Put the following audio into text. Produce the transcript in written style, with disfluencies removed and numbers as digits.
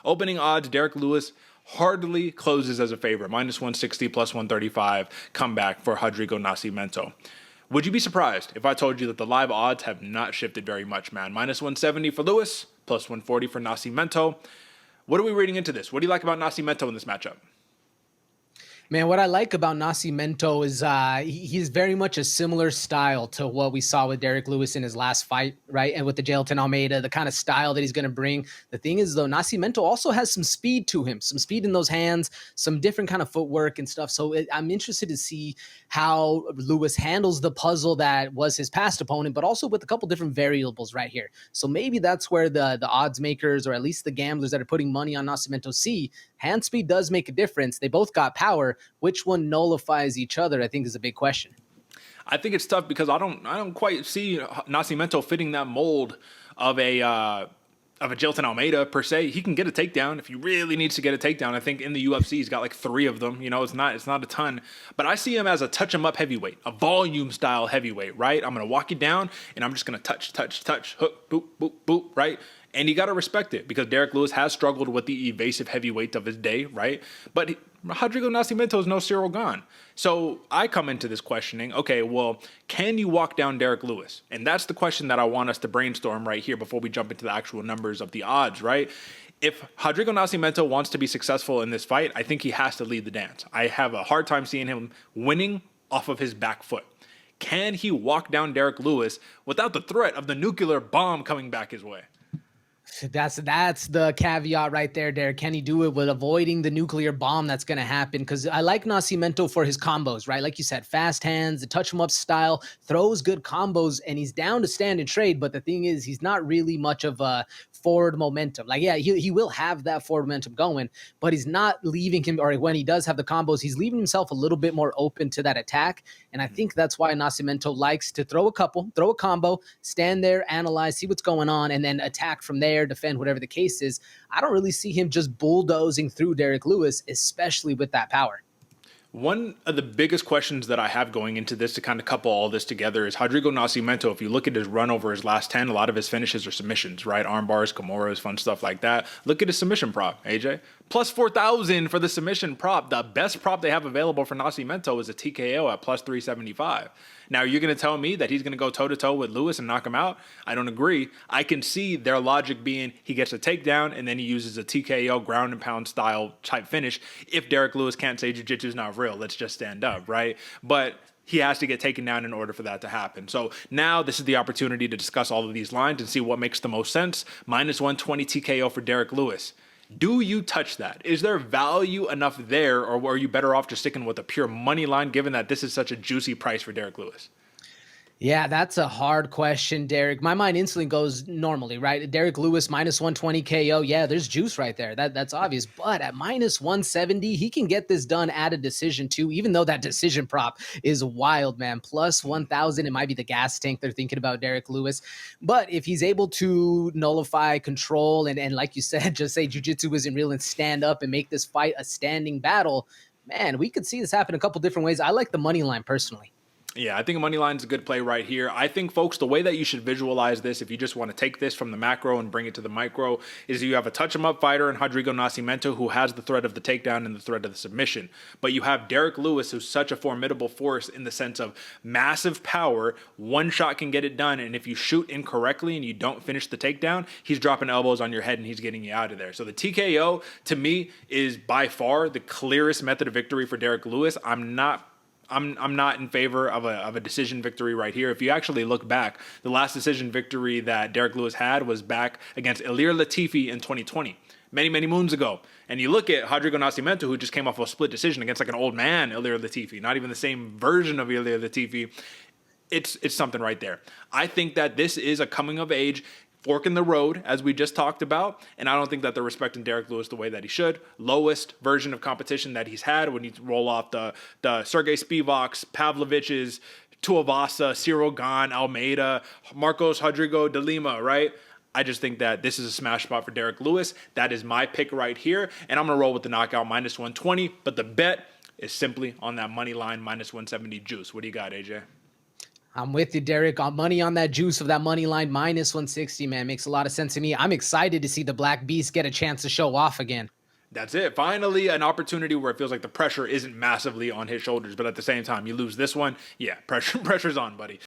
Opening odds, Derrick Lewis hardly closes as a favorite. Minus 160, plus 135 comeback for Rodrigo Nascimento. Would you be surprised if I told you that the live odds have not shifted very much, man? Minus 170 for Lewis, plus 140 for Nascimento. What are we reading into this? What do you like about Nascimento in this matchup? Man, what I like about Nascimento is he's very much a similar style to what we saw with Derrick Lewis in his last fight, right? And with the Jailton Almeida, the kind of style that he's going to bring. The thing is, though, Nascimento also has some speed to him, some speed in those hands, some different kind of footwork and stuff. So I'm interested to see how Lewis handles the puzzle that was his past opponent, but also with a couple different variables right here. So maybe that's where the odds makers, or at least the gamblers that are putting money on Nascimento, see hand speed does make a difference. They both got power. Which one nullifies each other, I think, is a big question. I think it's tough because I don't quite see Nascimento fitting that mold of a Jailton Almeida per se. He can get a takedown if he really needs to get a takedown. I think in the UFC he's got like 3 of them. You know, it's not a ton, but I see him as a touch him up heavyweight, a volume style heavyweight. Right? I'm gonna walk you down and I'm just gonna touch, hook, boop, boop, boop. Right? And you got to respect it because Derrick Lewis has struggled with the evasive heavyweight of his day, right? But Rodrigo Nascimento is no Cyril Gane. So I come into this questioning, okay, well, can you walk down Derrick Lewis? And that's the question that I want us to brainstorm right here before we jump into the actual numbers of the odds, right? If Rodrigo Nascimento wants to be successful in this fight, I think he has to lead the dance. I have a hard time seeing him winning off of his back foot. Can he walk down Derrick Lewis without the threat of the nuclear bomb coming back his way? That's the caveat right there, Derek. Can he do it with avoiding the nuclear bomb that's going to happen? Because I like Nascimento for his combos, right? Like you said, fast hands, the touch him up style, throws good combos, and he's down to stand and trade. But the thing is, he's not really much of a forward momentum. Like, yeah, he will have that forward momentum going, but he's not leaving him, or when he does have the combos, he's leaving himself a little bit more open to that attack. And I think that's why Nascimento likes to throw a combo, stand there, analyze, see what's going on, and then attack from there, defend, whatever the case is. I don't really see him just bulldozing through Derrick Lewis, especially with that power. One of the biggest questions that I have going into this to kind of couple all this together is Rodrigo Nascimento. If you look at his run over his last 10, a lot of his finishes are submissions, right? Arm bars, Kimuras, fun stuff like that. Look at his submission prop, AJ. Plus 4,000 for the submission prop. The best prop they have available for Nascimento is a TKO at plus 375. Now, you're going to tell me that he's going to go toe-to-toe with Lewis and knock him out? I don't agree. I can see their logic being he gets a takedown and then he uses a TKO ground and pound style type finish. If Derrick Lewis can't say jiu-jitsu is not real, let's just stand up, right? But he has to get taken down in order for that to happen. So now this is the opportunity to discuss all of these lines and see what makes the most sense. Minus 120 TKO for Derrick Lewis. Do you touch that? Is there value enough there, or are you better off just sticking with a pure money line given that this is such a juicy price for Derrick Lewis? Yeah, that's a hard question, Derek. My mind instantly goes normally, right? Derrick Lewis minus 120 KO. Yeah, there's juice right there. That's obvious. But at minus 170, he can get this done at a decision too, even though that decision prop is wild, man. Plus 1,000, it might be the gas tank they're thinking about Derrick Lewis. But if he's able to nullify, control, and like you said, just say jiu-jitsu isn't real and stand up and make this fight a standing battle, man, we could see this happen a couple different ways. I like the money line personally. Yeah, I think a money line is a good play right here. I think, folks, the way that you should visualize this, if you just want to take this from the macro and bring it to the micro, is you have a touch-em-up fighter in Rodrigo Nascimento who has the threat of the takedown and the threat of the submission. But you have Derrick Lewis, who's such a formidable force in the sense of massive power. One shot can get it done, and if you shoot incorrectly and you don't finish the takedown, he's dropping elbows on your head and he's getting you out of there. So the TKO, to me, is by far the clearest method of victory for Derrick Lewis. I'm not in favor of a decision victory right here. If you actually look back, the last decision victory that Derrick Lewis had was back against Ilir Latifi in 2020, many, many moons ago. And you look at Rodrigo Nascimento, who just came off a split decision against like an old man, Ilir Latifi, not even the same version of Ilir Latifi. It's something right there. I think that this is a coming of age fork in the road, as we just talked about, and I don't think that they're respecting Derrick Lewis the way that he should. Lowest version of competition that he's had when you roll off the Sergey Spivaks, Pavlovich's, Tuivasa, Cyril Gane, Almeida, Marcos Rodrigo de Lima, right? I just think that this is a smash spot for Derrick Lewis. That is my pick right here, and I'm going to roll with the knockout minus 120, but the bet is simply on that money line minus 170 juice. What do you got, AJ? I'm with you, Derrick. On money on that juice of that money line minus 160, man, makes a lot of sense to me. I'm excited to see the Black Beast get a chance to show off again. That's it. Finally, an opportunity where it feels like the pressure isn't massively on his shoulders, but at the same time, you lose this one. Yeah, pressure's on, buddy.